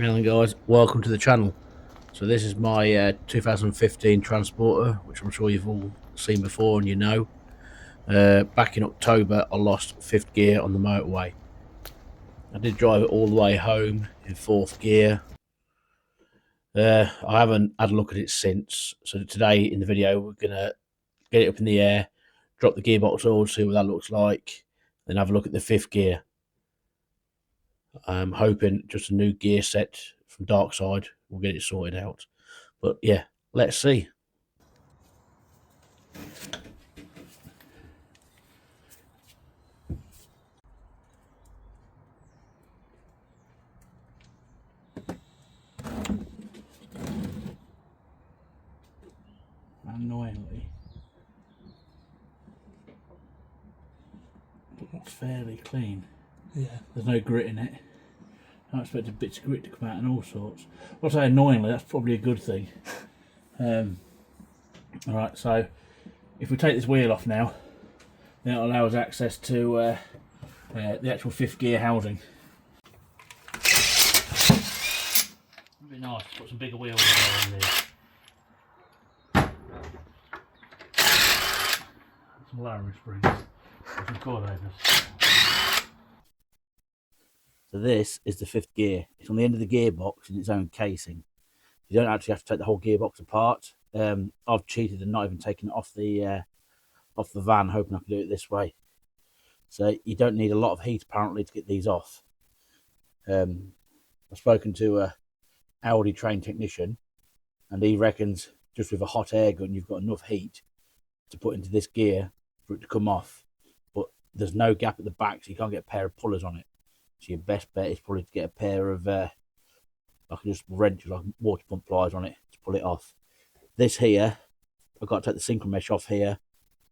Hello guys, welcome to the channel. So this is my 2015 Transporter, which I'm sure you've all seen before and you know. Back in October I lost fifth gear on the motorway. I did drive it all the way home in fourth gear. I haven't had a look at it since, so today in the video we're going to get it up in the air, drop the gearbox oil, see what that looks like, then have a look at the fifth gear. I'm hoping just a new gear set from Dark Side will get it sorted out. But yeah, let's see. Annoyingly, it looks fairly clean. Yeah. There's no grit in it. I expected bits of grit to come out and all sorts. Well, I say annoyingly, that's probably a good thing. Alright, so if we take this wheel off now, then it'll allow us access to the actual fifth gear housing. It'd be nice to put some bigger wheels in there. Some lowering springs. Some coilovers. So this is the fifth gear. It's on the end of the gearbox in its own casing. You don't actually have to take the whole gearbox apart. I've cheated and not even taken it off the van, hoping I can do it this way. So you don't need a lot of heat apparently to get these off. I've spoken to a Audi trained technician, and he reckons just with a hot air gun you've got enough heat to put into this gear for it to come off. But there's no gap at the back, so you can't get a pair of pullers on it. So your best bet is probably to get a pair of like just wrenches, like water pump pliers on it to pull it off. This here, I've got to take the synchro mesh off here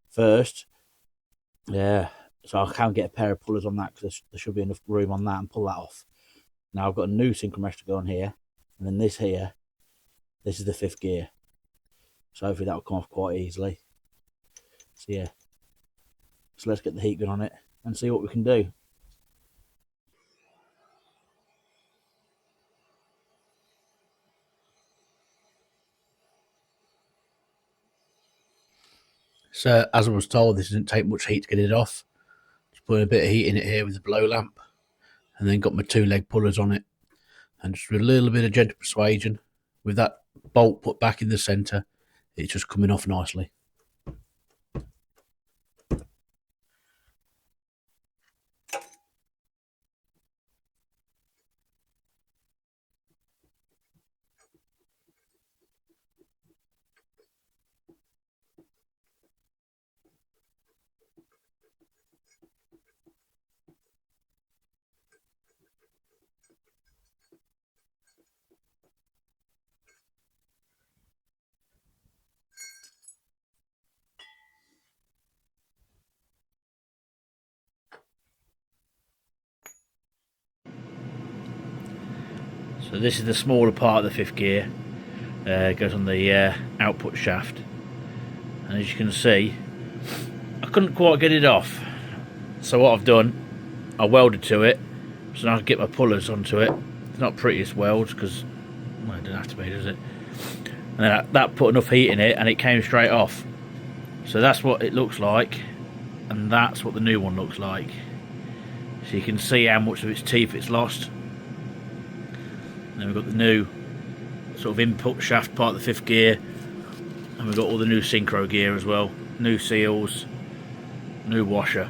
first. Yeah, so I can get a pair of pullers on that because there should be enough room on that and pull that off. Now I've got a new synchro mesh to go on here, and then this here, this is the fifth gear. So hopefully that will come off quite easily. So yeah, so let's get the heat gun on it and see what we can do. So as I was told, this didn't take much heat to get it off. Just put a bit of heat in it here with the blow lamp, and then got my two leg pullers on it, and just with a little bit of gentle persuasion, with that bolt put back in the centre, it's just coming off nicely. So this is the smaller part of the fifth gear. It goes on the output shaft, and as you can see, I couldn't quite get it off. So what I've done, I welded to it, so now I can get my pullers onto it. It's not prettiest weld because, well, it doesn't have to be, does it? And then that put enough heat in it, and it came straight off. So that's what it looks like, and that's what the new one looks like. So you can see how much of its teeth it's lost. And then we've got the new sort of input shaft part of the fifth gear, and we've got all the new synchro gear as well, new seals, new washer.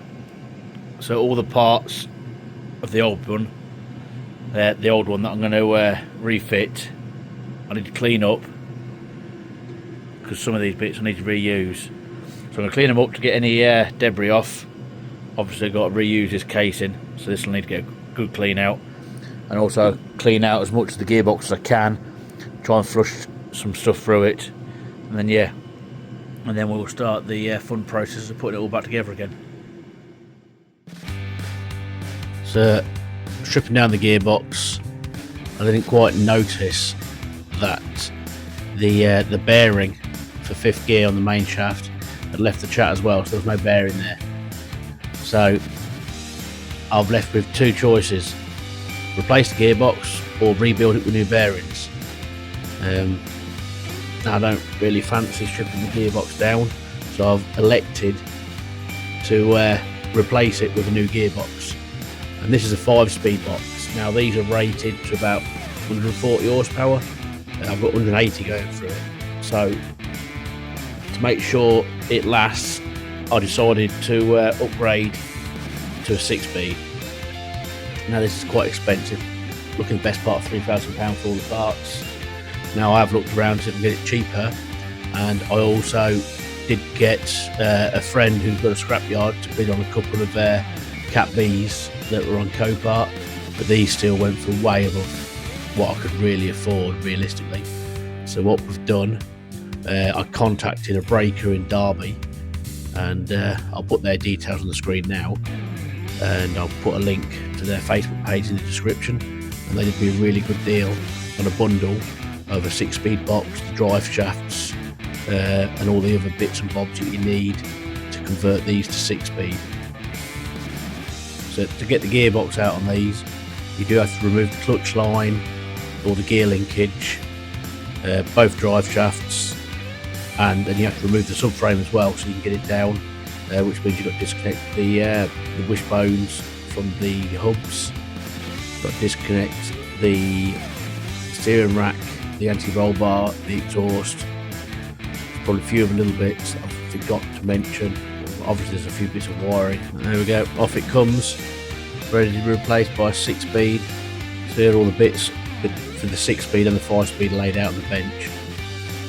So all the parts of the old one that I'm going to refit, I need to clean up because some of these bits I need to reuse. So I'm going to clean them up to get any debris off. Obviously I've got to reuse this casing, so this will need to get a good clean out. And also clean out as much of the gearbox as I can, try and flush some stuff through it, and then yeah, and then we'll start the fun process of putting it all back together again. So stripping down the gearbox, I didn't quite notice that the bearing for fifth gear on the main shaft had left the chat as well, so there was no bearing there. So I've left with two choices. replace the gearbox or rebuild it with new bearings. Now I don't really fancy stripping the gearbox down, so I've elected to replace it with a new gearbox. And this is a 5-speed box. Now these are rated to about 140 horsepower. I've got 180 going through it. So to make sure it lasts, I decided to upgrade to a 6-speed. Now this is quite expensive, looking the best part of £3,000 for all the parts. Now I have looked around to see if I can get it cheaper, and I also did get a friend who's got a scrapyard to bid on a couple of Cat Bs that were on Copart, but these still went for way above what I could really afford realistically. So what we've done, I contacted a breaker in Derby, and I'll put their details on the screen now, and I'll put a link to their Facebook page in the description, and they did me a really good deal on a bundle of a 6-speed box, the drive shafts, and all the other bits and bobs that you need to convert these to 6-speed. So to get the gearbox out on these, you do have to remove the clutch line or the gear linkage, both drive shafts, and then you have to remove the subframe as well so you can get it down, which means you've got to disconnect the wishbones from the hubs, got to disconnect the steering rack, the anti-roll bar, the exhaust. Probably a few of the little bits I've forgot to mention. Obviously there's a few bits of wiring. There we go, off it comes, ready to be replaced by a 6-speed. So here are all the bits for the 6-speed and the 5-speed laid out on the bench.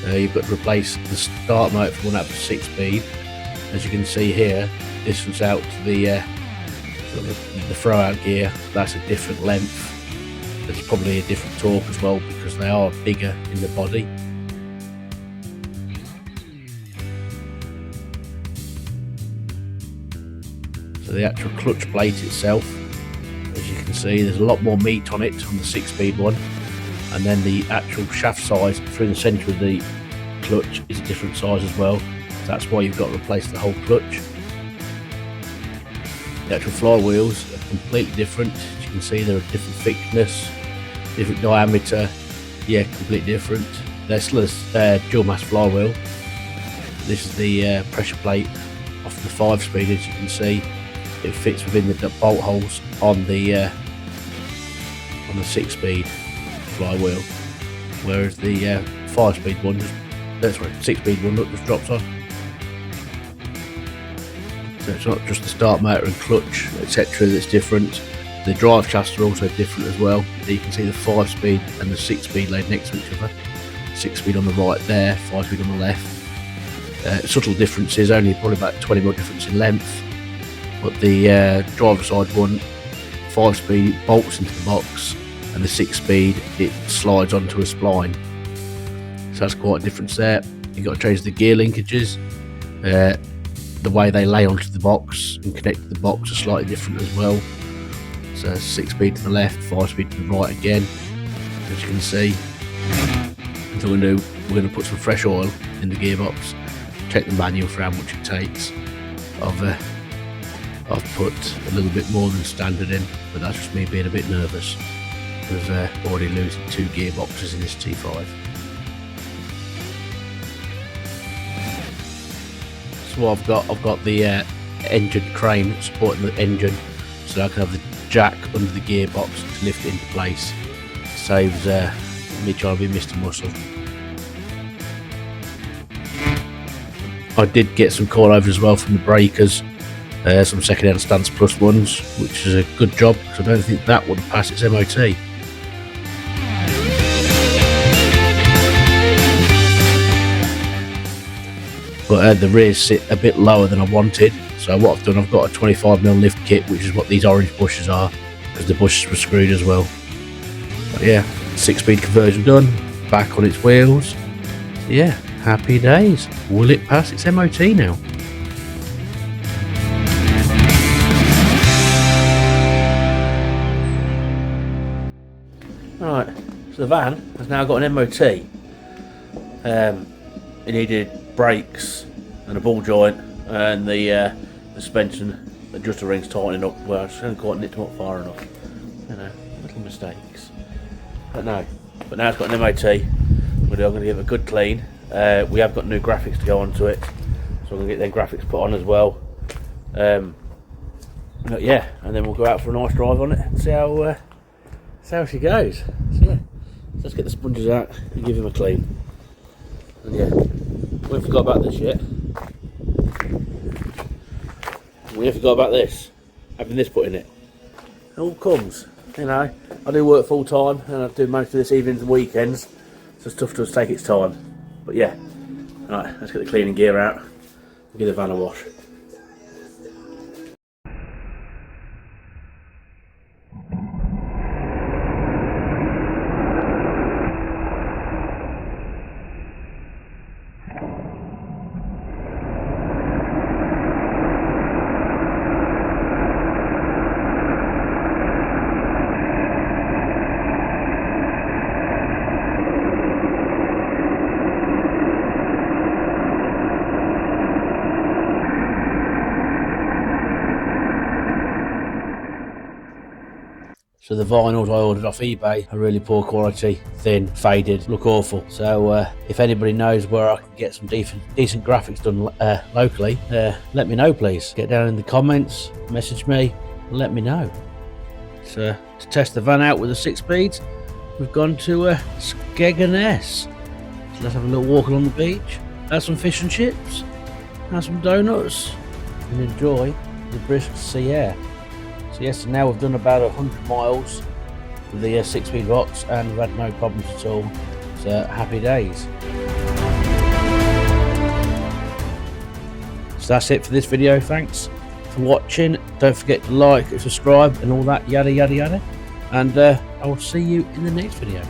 You've got to replace the start motor from one up to 6-speed. As you can see here, distance out to the throw out gear, that's a different length. There's probably a different torque as well because they are bigger in the body. So the actual clutch plate itself, as you can see, there's a lot more meat on it on the 6-speed one, and then the actual shaft size through the centre of the clutch is a different size as well. So that's why you've got to replace the whole clutch. The actual flywheels are completely different. As you can see, they're a different thickness, different diameter, yeah, completely different. They're still a dual mass flywheel. This is the pressure plate off the 5-speed. As you can see, it fits within the bolt holes on the 6-speed flywheel, whereas the 5-speed one, that's right, 6-speed one, look, just drops on. So it's not just the start motor and clutch, etc. that's different. The drive shafts are also different as well. You can see the 5-speed and the 6-speed laid next to each other. 6-speed on the right there, 5-speed on the left. Subtle differences, only probably about 20mm difference in length. But the driver side one, 5-speed bolts into the box, and the 6-speed it slides onto a spline. So that's quite a difference there. You've got to change the gear linkages. The way they lay onto the box and connect to the box are slightly different as well. So 6-speed to the left, 5-speed to the right again, as you can see. So we're going to put some fresh oil in the gearbox, check the manual for how much it takes. I've put a little bit more than standard in, but that's just me being a bit nervous with already losing 2 gearboxes in this T5. So I've got the engine crane supporting the engine, so I can have the jack under the gearbox to lift it into place. Saves me trying to be Mr. Muscle. I did get some coilovers as well from the breakers, some second-hand Stance Plus ones, which is a good job because I don't think that would have passed its MOT. But the rears sit a bit lower than I wanted, so what I've done, I've got a 25mm lift kit, which is what these orange bushes are, because the bushes were screwed as well. But yeah, 6-speed conversion done, back on its wheels. So yeah, happy days. Will it pass its MOT now? Right, so the van has now got an MOT. It needed brakes and a ball joint and the suspension adjuster rings tightening up. Well, I just haven't quite nipped them up far enough. You know, little mistakes. But no. But now it's got an MOT. I'm going to give it a good clean. We have got new graphics to go onto it, so I'm going to get them graphics put on as well. But yeah, and then we'll go out for a nice drive on it and see how she goes. So yeah, let's get the sponges out and give him a clean. And yeah, we haven't forgot about this yet. We haven't forgot about this, having this put in it. It all comes, you know. I do work full time and I do most of this evenings and weekends, so stuff does take its time. But yeah, alright, let's get the cleaning gear out and give the van a wash. So the vinyls I ordered off eBay are really poor quality, thin, faded, look awful. So if anybody knows where I can get some decent graphics done locally, let me know please. Get down in the comments, message me, and let me know. So to test the van out with the 6 speeds, we've gone to Skegness. So let's have a little walk along the beach, have some fish and chips, have some donuts, and enjoy the brisk sea air. So yes, so now we've done about 100 miles with the 6-speed box and we've had no problems at all. So happy days. So that's it for this video. Thanks for watching. Don't forget to like, subscribe and all that yada yada yada. And I will see you in the next video.